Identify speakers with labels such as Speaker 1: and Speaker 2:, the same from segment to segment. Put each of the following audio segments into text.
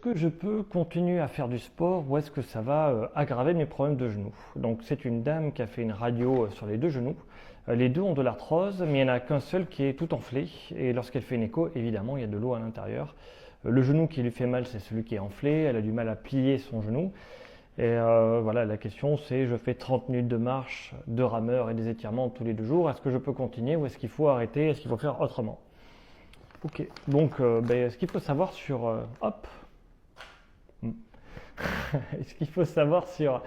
Speaker 1: que je peux continuer à faire du sport ou est-ce que ça va aggraver mes problèmes de genoux? Donc c'est une dame qui a fait une radio sur les deux genoux. Les deux ont de l'arthrose, mais il n'y en a qu'un seul qui est tout enflé. Et lorsqu'elle fait une écho, évidemment, il y a de l'eau à l'intérieur. Le genou qui lui fait mal, c'est celui qui est enflé. Elle a du mal à plier son genou. Et voilà, la question c'est, je fais 30 minutes de marche, de rameur et des étirements tous les 2 jours. Est-ce que je peux continuer ou est-ce qu'il faut arrêter? Est-ce qu'il faut faire autrement? Ok, donc ce qu'il faut savoir sur... hop. Ce qu'il faut savoir sur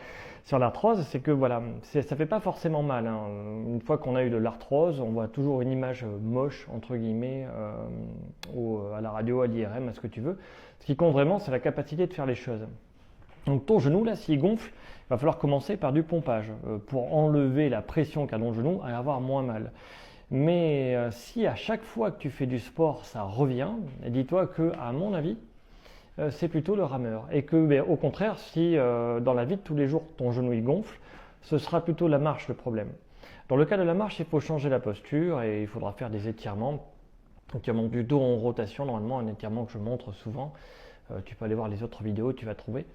Speaker 1: l'arthrose, c'est que voilà, ça ne fait pas forcément mal, hein. Une fois qu'on a eu de l'arthrose, on voit toujours une image moche, entre guillemets, à la radio, à l'IRM, à ce que tu veux. Ce qui compte vraiment, c'est la capacité de faire les choses. Donc ton genou, là, s'il gonfle, il va falloir commencer par du pompage pour enlever la pression qu'a dans le genou et avoir moins mal. Mais si à chaque fois que tu fais du sport, ça revient, dis-toi que, à mon avis, c'est plutôt le rameur. Et que, au contraire, si dans la vie de tous les jours, ton genou il gonfle, ce sera plutôt la marche le problème. Dans le cas de la marche, il faut changer la posture et il faudra faire des étirements. Étirement du dos en rotation, normalement un étirement que je montre souvent. Tu peux aller voir les autres vidéos, tu vas trouver.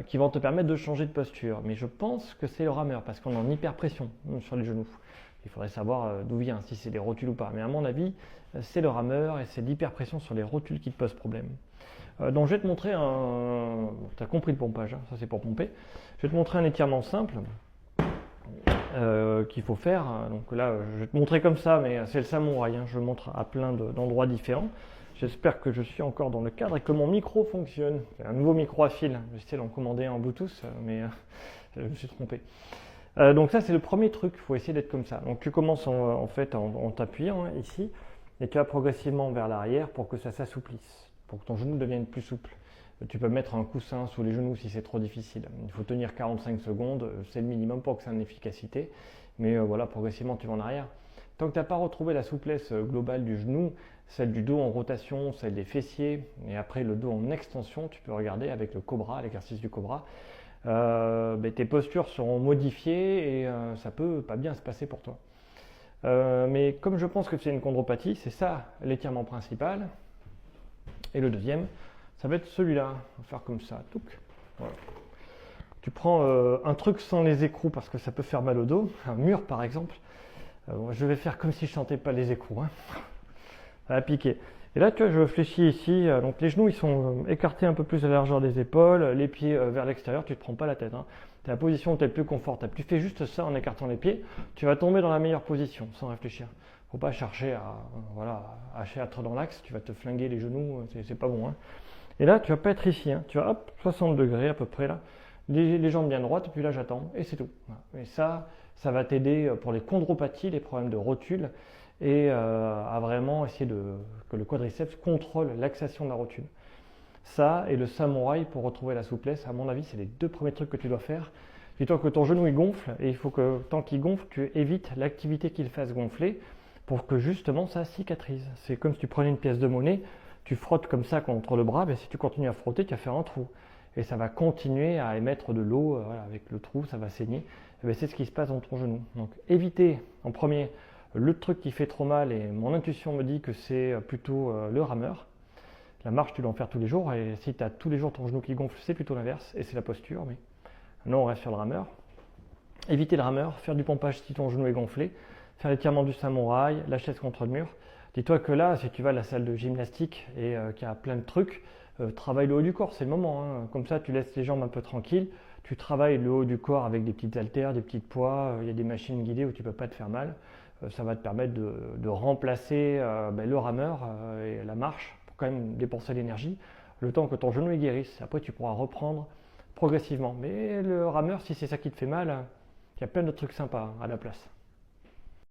Speaker 1: Qui vont te permettre de changer de posture. Mais je pense que c'est le rameur parce qu'on est en hyperpression sur les genoux. Il faudrait savoir d'où vient, si c'est des rotules ou pas. Mais à mon avis, c'est le rameur et c'est l'hyperpression sur les rotules qui te pose problème. Donc je vais te montrer un... Tu as compris le pompage, hein, ça c'est pour pomper. Je vais te montrer un étirement simple qu'il faut faire. Donc là, je vais te montrer comme ça, mais c'est le samouraï. Hein. Je le montre à plein d'endroits différents. J'espère que je suis encore dans le cadre et que mon micro fonctionne. C'est un nouveau micro à fil. J'essaie d'en commander en Bluetooth, mais je me suis trompé. Donc ça, c'est le premier truc. Il faut essayer d'être comme ça. Donc tu commences en t'appuyant ici et tu vas progressivement vers l'arrière pour que ça s'assouplisse, pour que ton genou devienne plus souple. Tu peux mettre un coussin sous les genoux si c'est trop difficile. Il faut tenir 45 secondes. C'est le minimum pour que ça ait une efficacité. Mais voilà, progressivement, tu vas en arrière. Tant que tu n'as pas retrouvé la souplesse globale du genou, celle du dos en rotation, celle des fessiers, et après le dos en extension, tu peux regarder avec le cobra, l'exercice du cobra, tes postures seront modifiées et ça peut pas bien se passer pour toi. Mais comme je pense que c'est une chondropathie, c'est ça l'étirement principal. Et le deuxième, ça va être celui-là. On va faire comme ça. Voilà. Tu prends un truc sans les écrous parce que ça peut faire mal au dos, un mur par exemple. Je vais faire comme si je ne sentais pas les écrous. Hein. Ça va piquer. Et là, tu vois, je fléchis ici. Donc les genoux, ils sont écartés un peu plus à la largeur des épaules, les pieds vers l'extérieur. Tu ne te prends pas la tête. Hein. Tu as la position où tu es le plus confortable. Tu fais juste ça en écartant les pieds. Tu vas tomber dans la meilleure position sans réfléchir. Il ne faut pas chercher à être dans l'axe. Tu vas te flinguer les genoux. C'est pas bon. Hein. Et là, tu vas pas être ici. Hein. Tu vas, hop, 60 degrés à peu près là. Les jambes bien droites. Et puis là, j'attends. Et c'est tout. Voilà. Et ça va t'aider pour les chondropathies, les problèmes de rotule. Et à vraiment essayer que le quadriceps contrôle l'axation de la rotule. Ça et le samouraï pour retrouver la souplesse, à mon avis, c'est les deux premiers trucs que tu dois faire. Dis-toi que ton genou il gonfle et il faut que tant qu'il gonfle, tu évites l'activité qu'il fasse gonfler pour que justement ça cicatrise. C'est comme si tu prenais une pièce de monnaie, tu frottes comme ça contre le bras, si tu continues à frotter, tu vas faire un trou. Et ça va continuer à émettre de l'eau avec le trou, ça va saigner. C'est ce qui se passe dans ton genou. Donc évitez en premier le truc qui fait trop mal, et mon intuition me dit que c'est plutôt le rameur. La marche, tu dois en faire tous les jours, et si tu as tous les jours ton genou qui gonfle, c'est plutôt l'inverse, et c'est la posture. Mais non, on reste sur le rameur. Éviter le rameur, faire du pompage si ton genou est gonflé, faire l'étirement du samouraï, la chaise contre le mur. Dis-toi que là, si tu vas à la salle de gymnastique et qu'il y a plein de trucs, travaille le haut du corps, c'est le moment. Hein. Comme ça, tu laisses les jambes un peu tranquilles, tu travailles le haut du corps avec des petites haltères, des petites poids, il y a des machines guidées où tu ne peux pas te faire mal. Ça va te permettre de remplacer le rameur et la marche pour quand même dépenser l'énergie le temps que ton genou est guérisse. Après, tu pourras reprendre progressivement. Mais le rameur, si c'est ça qui te fait mal, il y a plein de trucs sympas à la place.